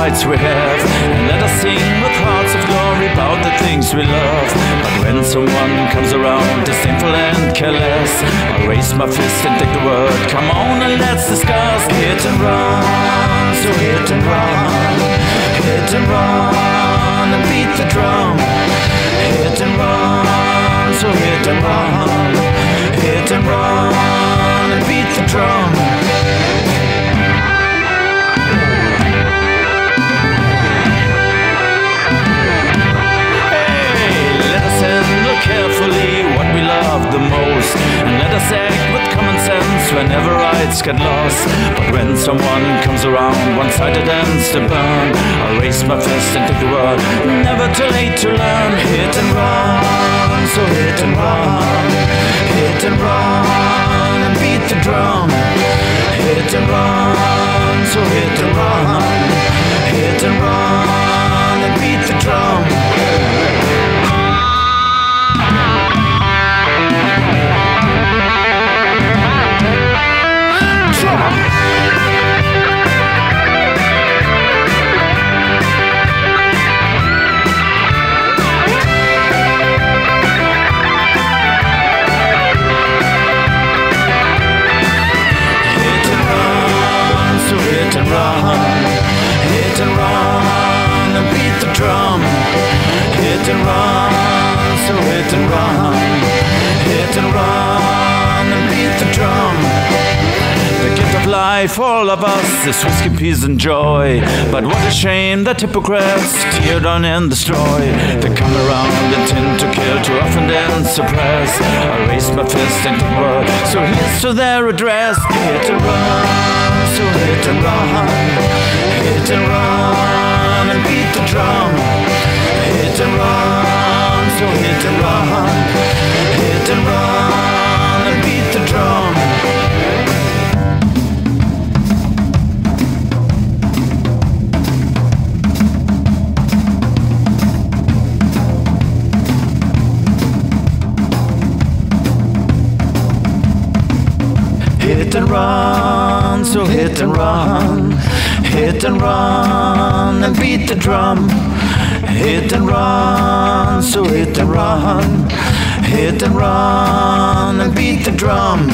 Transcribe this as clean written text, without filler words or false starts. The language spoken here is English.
fights we have, and let us sing with hearts of glory about the things we love. But when someone comes around disdainful and careless, I'll raise my fist and take the word. Come on and let's discuss. Hit and run, so hit and run. Hit and run and beat the drum. Hit and run, so hit and run. Hit and run and beat the drum. Carefully what we love the most, and let us act with common sense whenever rights get lost. But when someone comes around one-sided and stubborn, I'll raise my fist and take the word. Never too late to learn. Hit and run, so hit and run. Hit and run and beat the drum. Hit and run, so hit and run. Hit and run and beat the drum. Hit and run and beat the drum. Hit and run, so hit and run. Hit and run and beat the drum. The gift of life, all of us, is whiskey, peace and joy. But what a shame that hypocrites tear down and destroy. They come around intent to kill, too often then suppress. I raise my fist and take word, so here's to their address. Hit and run, so hit and run. Hit and run and beat the drum. Hit and run, so hit and run. Hit and run and beat the drum. Hit and run, so hit and run. Hit and run and beat the drum. Hit and run, so hit and run. Hit and run and beat the drum.